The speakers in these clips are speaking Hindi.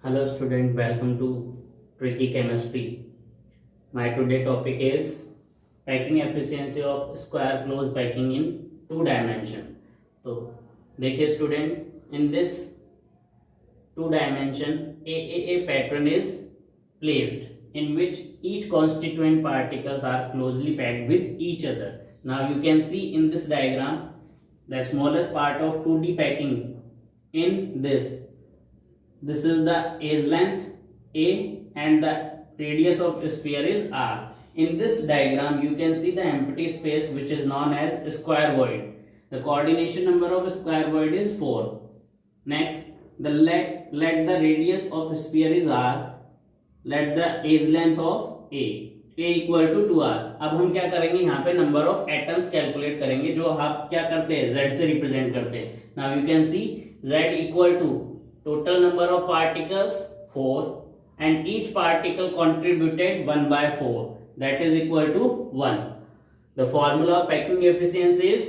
Hello student, welcome to Tricky Chemistry. My today topic is packing efficiency of square close packing in two dimension. तो देखिए student, in this two dimension a pattern is placed in which each constituent particles are closely packed with each other. Now you can see in this diagram the smallest part of 2D packing in this is the edge length A and the radius of sphere is R. In this diagram you can see the empty space which is known as square void. The coordination number of square void is 4. Next, let the radius of sphere is R. Let the edge length of A equal to 2R. अब हम क्या करेंगे, यहाँ पे नंबर ऑफ एटम्स कैलकुलेट करेंगे जो आप क्या करते हैं Z से रिप्रेजेंट करते हैं. Now you can see Z equal to total number of particles 4 and each particle contributed 1 by 4, that is equal to 1. The formula of packing efficiency is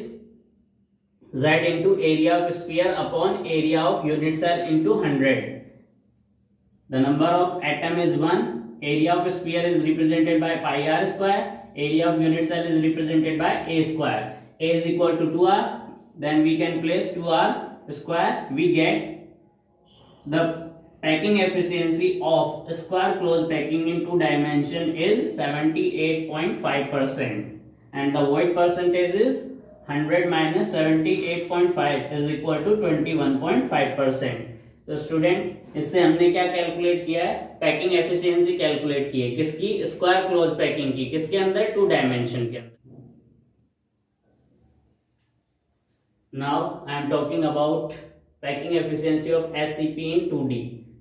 Z into area of sphere upon area of unit cell into 100. The number of atom is 1, area of sphere is represented by pi r square, area of unit cell is represented by a square. A is equal to 2r, then we can place 2r square, we get the packing efficiency of square closed packing in two dimension is 78.5% and the void percentage is 100 minus 78.5 is equal to 21.5%. तो स्टूडेंट इससे हमने क्या कैलकुलेट किया है, पैकिंग एफिशिएंसी कैलकुलेट की है. किसकी? स्क्वायर क्लोज पैकिंग की. किसके अंदर? टू डायमेंशन के अंदर. Now I am talking about packing efficiency of SCP in 2D.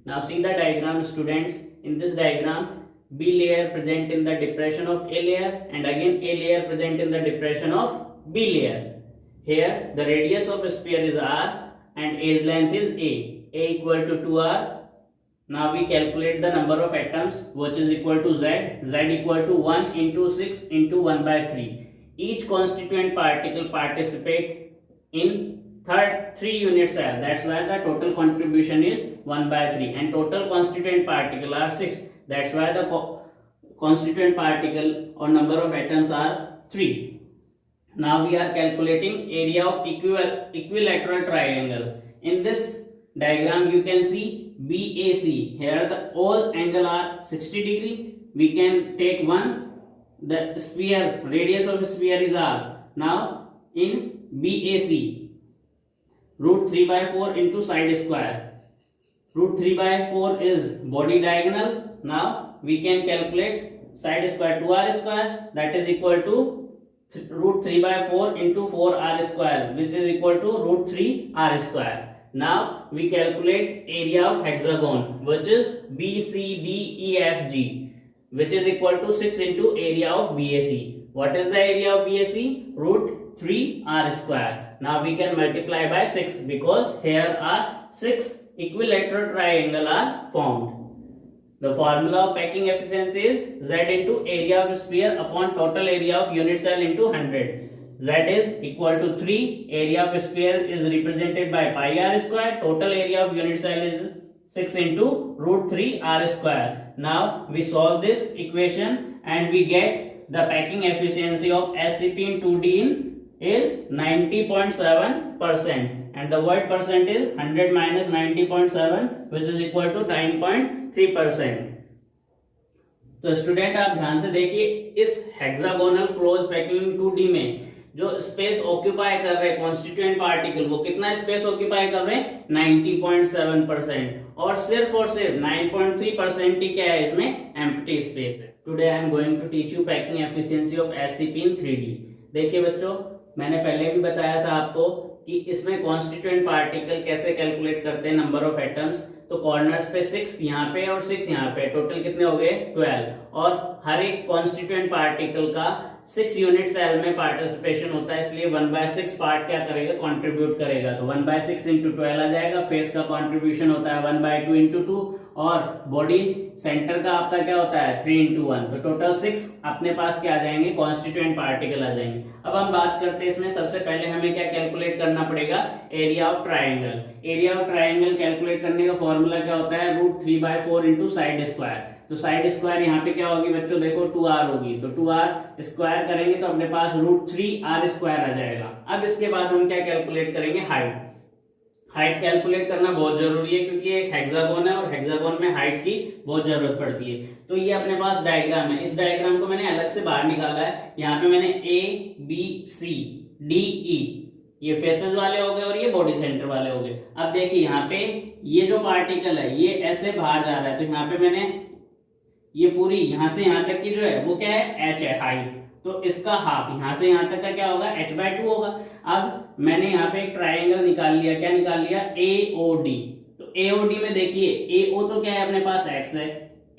Now see the diagram students. In this diagram, B layer present in the depression of A layer and again A layer present in the depression of B layer. Here the radius of sphere is R and edge length is A. A equal to 2R. Now we calculate the number of atoms which is equal to Z. Z equal to 1 into 6 into 1 by 3. Each constituent particle participate in three unit cell, that's why the total contribution is 1 by 3 and total constituent particle are 6, that's why the constituent particle or number of atoms are 3. Now we are calculating area of equilateral triangle. In this diagram you can see BAC. Here the all angle are 60 degree. We can take one, the sphere radius of sphere is R. Now in BAC, root 3 by 4 into side square. Root 3 by 4 is body diagonal. Now we can calculate side square 2r square, that is equal to root 3 by 4 into 4r square, which is equal to root 3r square. Now we calculate area of hexagon, which is BCDEFG, which is equal to 6 into area of BAC. What is the area of BAC? Root 3r square. Now we can multiply by 6 because here are 6 equilateral triangle are formed. The formula of packing efficiency is Z into area of sphere upon total area of unit cell into 100. Z is equal to 3, area of sphere is represented by pi r square, total area of unit cell is 6 into root 3 r square. Now we solve this equation and we get the packing efficiency of SCP in 2D is 90.7% and the void percent is 100 minus 90.7 which is equal to 9.3%. तो स्टूडेंट आप ध्यान से देखिए, इस हेक्सागोनल क्लोज पैकिंग 2D में जो स्पेस ऑक्यूपाई कर रहे हैं कॉन्स्टिट्यूएंट पार्टिकल, वो कितना स्पेस ऑक्यूपाई कर रहे हैं? 90.7%. और सिर्फ 9.3% ही क्या है, इसमें एम्प्टी स्पेस है. Today I am going to teach you packing efficiency of SCP in 3D. देखिए बच्चों, मैंने पहले भी बताया था आपको कि इसमें कॉन्स्टिट्यूएंट पार्टिकल कैसे कैलकुलेट करते हैं, नंबर ऑफ एटम्स. तो कॉर्नर्स पे 6 यहाँ पे और 6 यहाँ पे, टोटल कितने हो गए? 12. और हर एक कॉन्स्टिट्यूएंट पार्टिकल का 6 यूनिट सेल में पार्टिसिपेशन होता है, इसलिए 1/6 पार्ट क्या करेगा, कंट्रीब्यूट करेगा। तो 1/6 इंटू 12 आ जाएगा। फेस का कंट्रीब्यूशन होता है 1/2 इंटू 2 और बॉडी सेंटर का आपका क्या होता है 3 इंटू 1। तो टोटल 6 अपने पास क्या आ जाएंगे, कॉन्स्टिट्यूएंट पार्टिकल आ जाएंगे। अब हम बात करते हैं इसमें, सबसे पहले हमें क्या कैलकुलेट करना पड़ेगा, area of triangle. Area of triangle calculate करने का फॉर्मूला क्या होता है, √3/4 इंटू साइड स्क्वायर। तो साइड स्क्वायर यहाँ पे क्या होगी बच्चों, देखो 2r होगी, तो 2r स्क्वायर करेंगे तो अपने पास √3r² आ जाएगा। अब इसके बाद हम क्या कैलकुलेट करेंगे, हाइट। हाइट कैलकुलेट करना बहुत जरूरी है क्योंकि एक हेक्सागोन है और हेक्सागोन में हाइट की बहुत जरूरत पड़ती है। तो ये अपने पास डायग्राम है, इस डायग्राम को मैंने अलग से बाहर निकाला है। यहाँ पे मैंने ABCDE ये फेसेस वाले हो गए और ये बॉडी सेंटर वाले हो गए। अब देखिए यहाँ पे ये जो पार्टिकल है ये ऐसे बाहर जा रहा है, तो यहाँ पे मैंने ये पूरी यहां से यहां तक की जो है वो क्या है, h है, हाइट। तो इसका हाफ यहां से यहां तक का क्या होगा, h/2 होगा। अब मैंने यहाँ पे एक ट्राइंगल निकाल लिया, क्या निकाल लिया, AOD। तो AOD में देखिए AO तो क्या है अपने पास x है,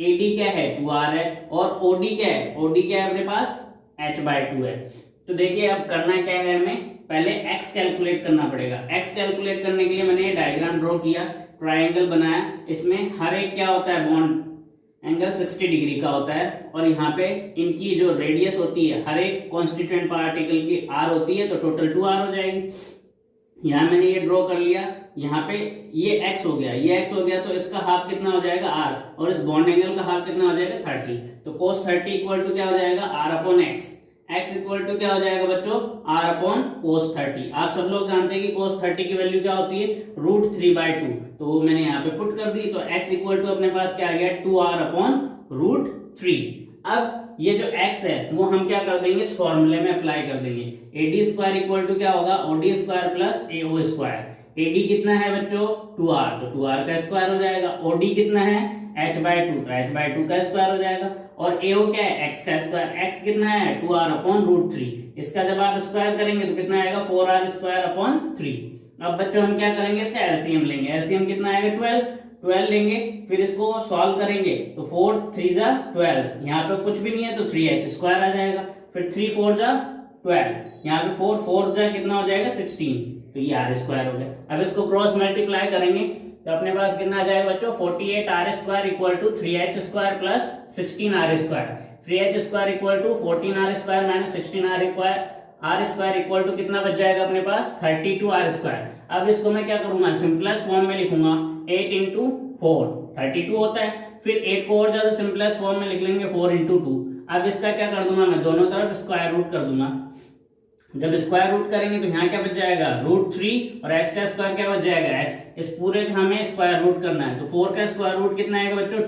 AD क्या है 2r है, और OD क्या है, OD क्या है अपने पास h/2 है। तो देखिए अब करना क्या है, हमें पहले x कैलकुलेट करना पड़ेगा। x कैलकुलेट करने के लिए मैंने ये डायग्राम ड्रॉ किया, ट्राइंगल बनाया। इसमें हर एक क्या होता है, बॉन्ड एंगल 60 डिग्री का होता है, और यहाँ पे इनकी जो रेडियस होती है हर एक कॉन्स्टिट्यूएंट पार्टिकल की r होती है, तो टोटल 2r हो जाएगी। यहाँ मैंने ये ड्रॉ कर लिया, यहाँ पे ये x हो गया, ये x हो गया, तो इसका हाफ कितना हो जाएगा r, और इस बॉन्ड एंगल का हाफ कितना हो जाएगा 30। तो cos 30 इक्वल टू क्या हो जाएगा, r/x। x इक्वल टू क्या हो जाएगा बच्चों, r/cos 30। आप सब लोग जानते हैं कि cos 30 की वैल्यू क्या होती है, √3/2। तो वो मैंने यहाँ पे पुट कर दी, तो x इक्वल टू अपने पास क्या आ गया, 2r/√3। अब ये जो x है वो हम क्या कर देंगे, इस फॉर्मूले में अप्लाई कर देंगे। AD² इक्वल टू क्या होगा, OD² प्लस AO²। AD कितना है बच्चों 2r, तो 2r का स्क्वायर हो जाएगा। OD कितना है h/2, तो h/2 का स्क्वायर हो जाएगा। और AO क्या है, x का स्क्वायर, x कितना है 2r/√3। इसका जब आप स्क्वायर करेंगे तो कितना आएगा, 4r²/3। अब बच्चों हम क्या करेंगे, इसका एलसीएम लेंगे। एलसीएम कितना आएगा 12 लेंगे, फिर इसको सॉल्व करेंगे तो 4 3 जा 12, यहाँ पे कुछ भी नहीं है तो 3h² आ जाएगा। फिर 3 4 जा 12, यहाँ पे 4 4 जा कितना हो जाएगा 16, तो ये r² हो गया। अब इसको क्रॉस मल्टीप्लाई करेंगे तो अपने पास कितना आ जाएगा बच्चों, 48r² equal to 3h² plus 16r²। 3h² equal to 14r² minus 16r² equal to कितना बच जाएगा अपने पास 32r²। अब इसको मैं क्या करूंगा, सिंपलेस्ट फॉर्म में लिखूंगा, 8 इंटू 4 32 होता है। फिर 8 को और ज्यादा सिंपलेस्ट फॉर्म में लिख लेंगे, 4 इंटू 2। अब इसका क्या कर दूंगा, मैं दोनों तरफ स्क्वायर रूट कर दूंगा। जब स्क्वायर रूट करेंगे तो यहाँ क्या बच जाएगा √3, और h का स्क्वायर क्या बच जाएगा h। इस पूरे का हमें स्क्वायर रूट करना है, तो 4 का स्क्वायर रूट कितना आएगा बच्चों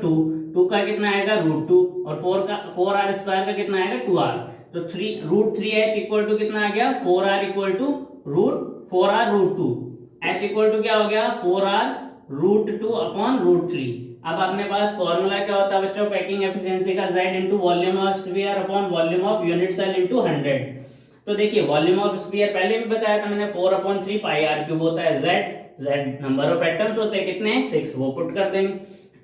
2 का कितना आएगा √2, और 4r² का कितना आएगा 2r। तो √3h इक्वल टू कितना आ गया 4r equal to √4r√2। h equal to क्या हो गया 4r√2/√3। अब अपने पास फॉर्मूला क्या होता है बच्चों, पैकिंग एफिशिएंसी का, z into volume of sphere upon volume of unit cell into 100। तो देखिए वॉल्यूम ऑफ स्फीयर पहले भी बताया था मैंने, 4/3 πr³ होता है। z नंबर ऑफ एटम्स होते हैं कितने, 6, वो पुट कर देंगे।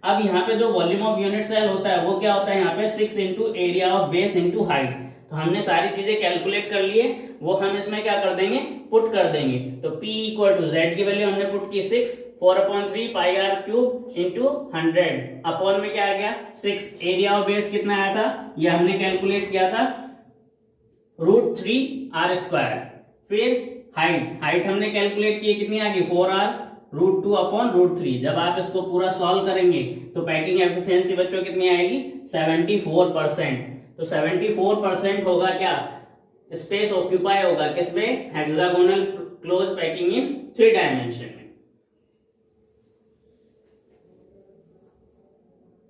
अब यहाँ पे जो वॉल्यूम ऑफ यूनिट सेल होता है वो क्या होता है, यहाँ पे 6 into area of base into height. तो हमने सारी चीजें कैलकुलेट कर लिए, वो हम इसमें क्या कर देंगे, पुट कर देंगे। तो p इक्वल टू z की वैल्यू हमने पुट की 6, 4/3 πr³ इंटू 100 अपॉन में क्या आ गया 6। एरिया ऑफ बेस कितना आया था, ये हमने कैलकुलेट किया था √3r²। फिर हाइट हमने कैलकुलेट की कितनी आ गई 4r√2/√3। जब आप इसको पूरा सॉल्व करेंगे तो पैकिंग एफिशिएंसी बच्चों कितनी आएगी 74%। तो 74% होगा क्या, स्पेस ऑक्यूपाई होगा किसमें, hexagonal close packing in 3 dimension में।